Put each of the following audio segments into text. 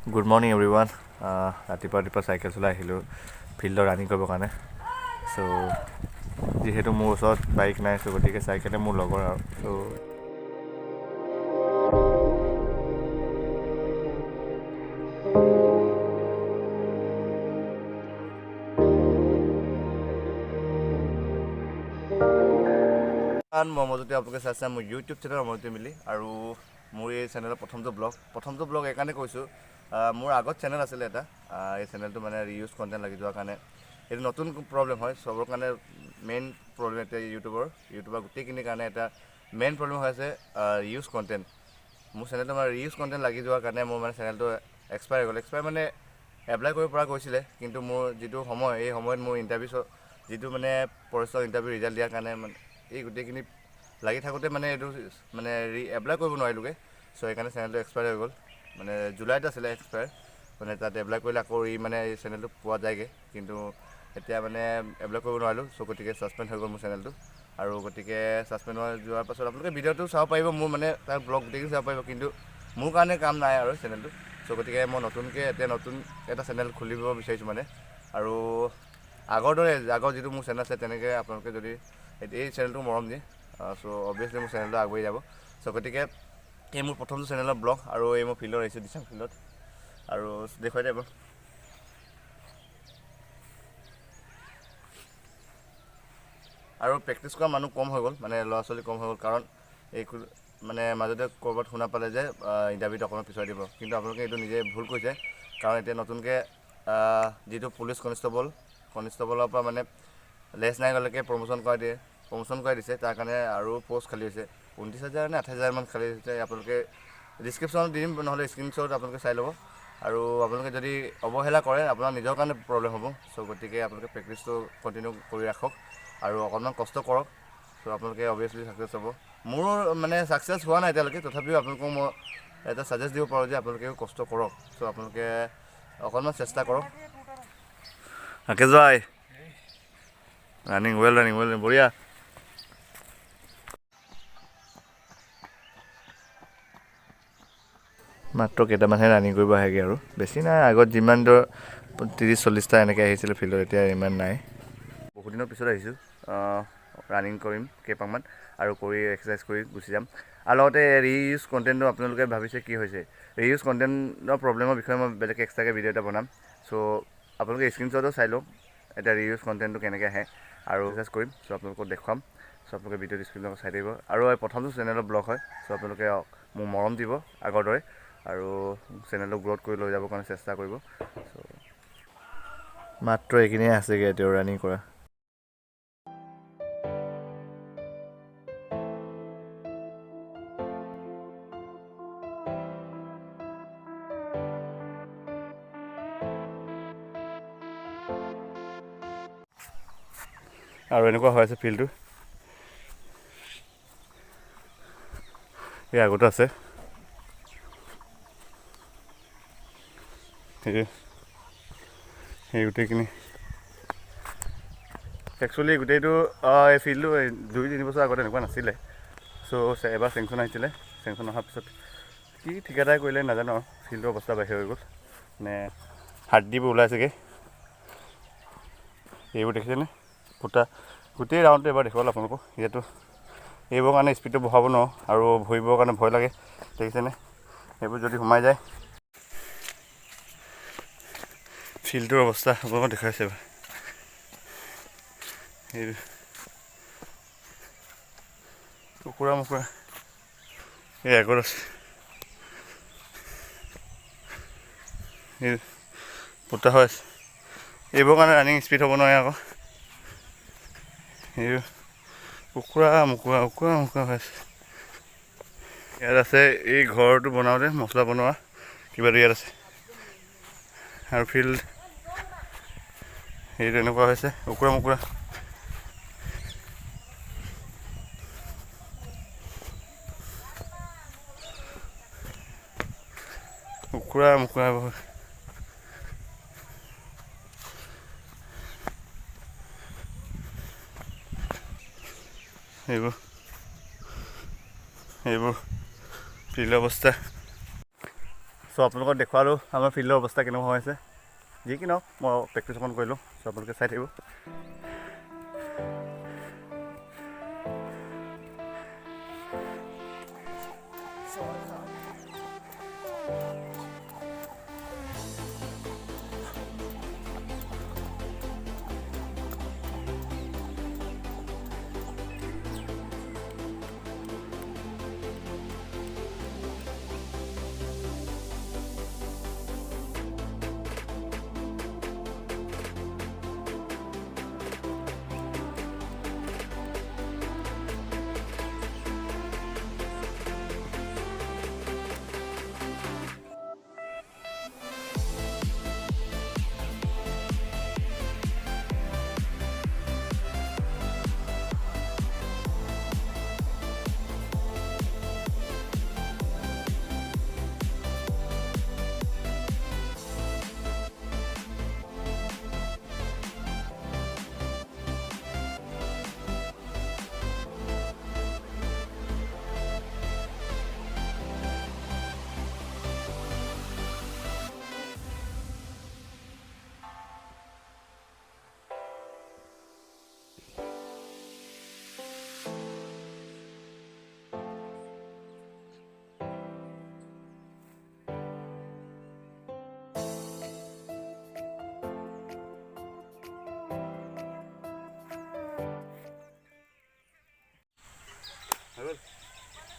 Good morning everyone. ৰাতিপুৱা cycle চলাই আহিলোঁ ফিল্ডত ৰানিং কৰিবৰ কাৰণে। চ' যিহেতু মোৰ ওচৰত বাইক নাই, চ' গতিকে চাইকেলে মোৰ লগৰ আৰু। মই যদি আপোনালোকে চাইছে মোৰ ইউটিউব চেনেল মজুতি মিলি, আৰু মোৰ এই চেনেলৰ প্ৰথমটো ব্লগ এইকাৰণে কৈছোঁ, মোৰ আগত চেনেল আছিলে এটা, এই চেনেলটো মানে ৰিউজ কণ্টেণ্ট লাগি যোৱাৰ কাৰণে এইটো নতুন প্ৰব্লেম হয় চবৰ কাৰণে। মেইন প্ৰব্লেম এতিয়া ইউটিউবৰ গোটেইখিনিৰ কাৰণে এটা মেইন প্ৰব্লেম হৈ আছে ৰিউজ কণ্টেণ্ট। মোৰ চেনেলটো মানে ৰিউজ কণ্টেণ্ট লাগি যোৱাৰ কাৰণে মোৰ মানে চেনেলটো এক্সপায়াৰ হৈ গ'ল। এক্সপায়াৰ মানে এপ্লাই কৰিব পৰা গৈছিলে, কিন্তু মোৰ যিটো সময়, এই সময়ত মোৰ যিটো মানে ফৰেষ্টৰ ইণ্টাৰভিউ ৰিজাল্ট দিয়াৰ কাৰণে মানে এই গোটেইখিনি লাগি থাকোঁতে মানে এইটো মানে এপ্লাই কৰিব নোৱাৰিলোঁগৈ। চ' সেইকাৰণে চেনেলটো এক্সপায়াৰ হৈ গ'ল। মানে জুলাইত আছিলে এক্সপায়াৰ, মানে তাত এপ্লাই কৰিলে আকৌ এই চেনেলটো পোৱা যায়গৈ, কিন্তু এতিয়া মানে এপ্লাই কৰিব নোৱাৰিলোঁ। চ' গতিকে ছাছপেণ্ড হৈ গ'ল মোৰ চেনেলটো। আৰু গতিকে ছাছপেণ্ড যোৱাৰ পাছত আপোনালোকে ভিডিঅ'টো চাব পাৰিব, মোৰ মানে তাৰ ব্লগ গোটেইখিনি চাব পাৰিব, কিন্তু মোৰ কাৰণে কাম নাই আৰু চেনেলটো। চ' গতিকে মই নতুন এটা চেনেল খুলিব বিচাৰিছোঁ মানে। আৰু আগৰ যিটো মোৰ চেনেল আছে তেনেকৈ আপোনালোকে যদি এই চেনেলটো মৰম দিয়ে, চ' অভিয়াছলি মোৰ চেনেলটো আগবাঢ়ি যাব। চ' গতিকে এই মোৰ প্ৰথমটো চেনেলৰ ব্লগ, আৰু এই মই ফিল্ডত আহিছোঁ, দিছাং ফিল্ডত, আৰু দেখুৱাই দিব। আৰু প্ৰেক্টিছ কৰা মানুহ কম হৈ গ'ল, মানে ল'ৰা ছোৱালী কম হৈ গ'ল, কাৰণ মানে মাজতে ক'ৰবাত শুনা পালে যে ইণ্টাৰভিউটো অকণমান পিছুৱাই দিব, কিন্তু আপোনালোকে এইটো নিজে ভুল কৰিছে। কাৰণ এতিয়া নতুনকৈ যিটো পুলিচ কনষ্টেবলৰ পৰা মানে লেছ নাইনলৈকে প্ৰমোশ্যন কৰাই দিছে, তাৰ কাৰণে আৰু পষ্ট খালী হৈছে 29,000 নে 28,000 মান খালী হৈছে। আপোনালোকে ডিছক্ৰিপশ্যনত দি দিম, নহ'লে স্ক্ৰীনশ্বট আপোনালোকে চাই ল'ব। আৰু আপোনালোকে যদি অৱহেলা কৰে আপোনাৰ নিজৰ কাৰণে প্ৰব্লেম হ'ব। চ' গতিকে আপোনালোকে প্ৰেক্টিছটো কণ্টিনিউ কৰি ৰাখক আৰু অকণমান কষ্ট কৰক। চ' আপোনালোকে অভিয়াছলি ছাকচেছ হ'ব। মোৰ মানে ছাকচেছ হোৱা নাই এতিয়ালৈকে, তথাপিও আপোনালোকক মই এটা ছাজেষ্ট দিব পাৰোঁ যে আপোনালোকেও কষ্ট কৰক। চ' আপোনালোকে অকণমান চেষ্টা কৰক। ৰাকেশ ভাই, ৰানিং বঢ়িয়া। মাত্ৰ কেইটামানহে ৰানিং কৰিব আহেগৈ, আৰু বেছি নাই। আগত যিমান 30-40টা এনেকৈ আহিছিলে ফিল্ডত, এতিয়া ইমান নাই। বহুত দিনৰ পিছত আহিছোঁ। ৰানিং কৰিম কেইপাকমান, আৰু কৰি এক্সাৰচাইজ কৰি গুচি যাম। আৰু লগতে ৰিইউজ কণ্টেণ্টটো আপোনালোকে ভাবিছে কি হৈছে, ৰিইউজ কণ্টেণ্টৰ প্ৰব্লেমৰ বিষয়ে মই বেলেগ এক্সট্ৰাকৈ ভিডিঅ' এটা বনাম। চ' আপোনালোকে স্ক্ৰীনশ্বটো চাই লওক এতিয়া ৰিইউজ কণ্টেণ্টটো কেনেকৈ আহে, আৰু এক্সাৰচাইজ কৰিম। চ' আপোনালোকক দেখুৱাম। চ' আপোনালোকে ভিডিঅ'টো স্ক্ৰীনত চাই থাকিব। আৰু এই প্ৰথমটো চেনেলৰ ব্লগ হয়, চ' আপোনালোকে মোক মৰম দিব আগৰ দৰে, আৰু চেনেলটো গ্ৰ'থ কৰি লৈ যাবৰ কাৰণে চেষ্টা কৰিব। মাত্ৰ এইখিনিয়ে আছেগৈ এতিয়া ৰানিং কৰা। আৰু এনেকুৱা হৈ আছে ফিল্ডটো, এই আগতে আছে। সেই গোটেইখিনি একচুৱেলি গোটেইটো এই ফিল্ডটো 2-3 বছৰ আগতে এনেকুৱা নাছিলে। চ' এবাৰ চেংচন আহিছিলে, চেংচন অহাৰ পিছত কি ঠিকাদাৰ কৰিলে নাজানো আৰু ফিল্ডৰ অৱস্থা বাহিৰ হৈ গ'ল। মানে হাৰ্ডিবোৰ ওলাইছেগৈ, এইবোৰ দেখিছেনে ফুটা। গোটেই ৰাউণ্ডটো এবাৰ দেখুৱালোঁ আপোনালোকক। যিহেতু এইবোৰৰ কাৰণে স্পীডটো বঢ়াব নোৱাৰোঁ, আৰু ভৰিবৰ কাৰণে ভয় লাগে, দেখিছেনে এইবোৰ যদি সোমাই যায়। ফিল্ডটোৰ অৱস্থা আপোনালোকক দেখাইছে এবাৰ। এই কুকুৰা এই আগত আছে, এই ফুটা হৈ আছে। এইবোৰ কাৰণে ৰানিং স্পীড হ'ব নোৱাৰে আকৌ। এই কুকুৰা হৈ আছে। ইয়াত আছে এই ঘৰটো বনাওঁতে মছলা বনোৱা কিবাটো ইয়াত আছে। আৰু ফিল্ড সেইটো এনেকুৱা হৈছে, কুকুৰা এইবোৰ ফিল্ড অৱস্থা। চ' চ' আপোনালোকক দেখুৱালোঁ আমাৰ ফিল্ডৰ অৱস্থা কেনেকুৱা হৈ আছে যি কি নহওক মই প্ৰেক্টিছ অকণ কৰিলোঁ চ' আপোনালোকে চাই থাকিব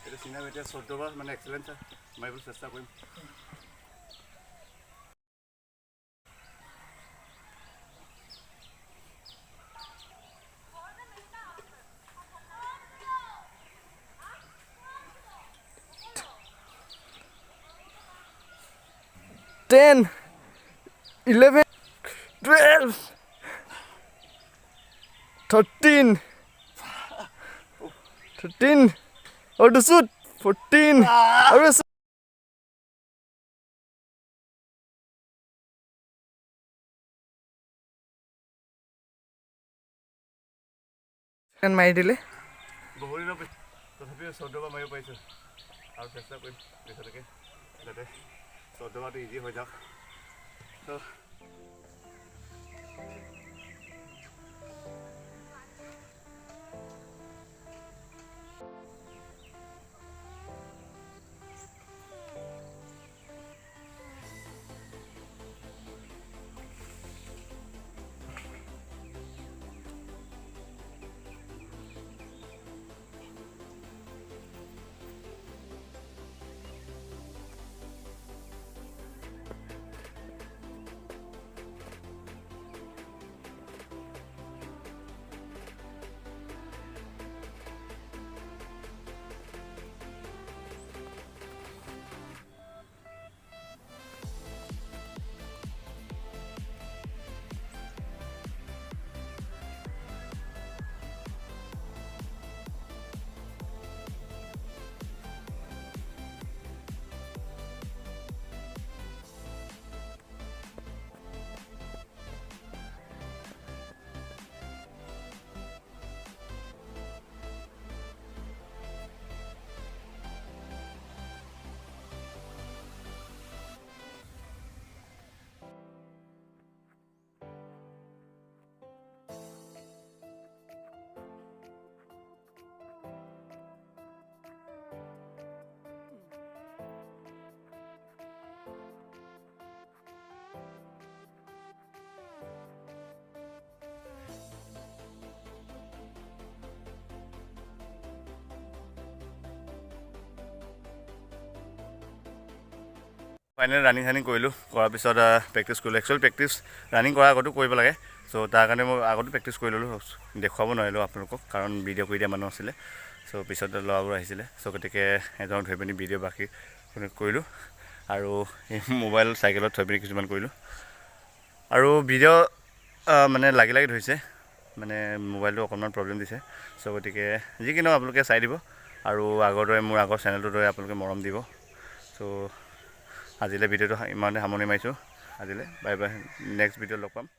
এটা চিনাম এতিয়া 14 বাৰ মানে এক্সেলেঞ্চ মাৰিবলৈ চেষ্টা কৰিম Ten, 11, 12, 13, 13, or to shoot, 14, or to shoot. And my delay. বহু দিনৰ পিছত তথাপিও 14 বাৰ মাৰিব পাৰিছোঁ আৰু চেষ্টা কৰিম পিছলৈকে যাতে 14 বাৰটো ইজি হৈ যাওক ত' ফাইনেল ৰানিং চানিং কৰিলোঁ কৰাৰ পিছত প্ৰেক্টিছ কৰিলোঁ একচুৱেলি প্ৰেক্টিছ ৰানিং কৰাৰ আগতো কৰিব লাগে চ' তাৰ কাৰণে মই আগতো প্ৰেক্টিছ কৰি ল'লোঁ দেখুৱাব নোৱাৰিলোঁ আপোনালোকক কাৰণ ভিডিঅ' কৰি দিয়া মানুহ আছিলে চ' পিছত ল'ৰাবোৰ আহিছিলে চ' গতিকে এজনক ধৰি পিনি ভিডিঅ' বাকী কৰিলোঁ আৰু মোবাইল চাইকেলত থৈ পিনি কিছুমান কৰিলোঁ আৰু ভিডিঅ' মানে লাগি ধৰিছে মানে মোবাইলটো অকণমান প্ৰব্লেম দিছে চ' গতিকে যি কি নহওক আপোনালোকে চাই দিব আৰু আগৰ দৰে মোৰ আগৰ চেনেলটোৰ দৰে আপোনালোকে মৰম দিব চ' আজিলৈ ভিডিঅ'টো ইমানতে সামৰণি মাৰিছোঁ আজিলৈ বাই বাই নেক্সট ভিডিঅ'ত লগ পাম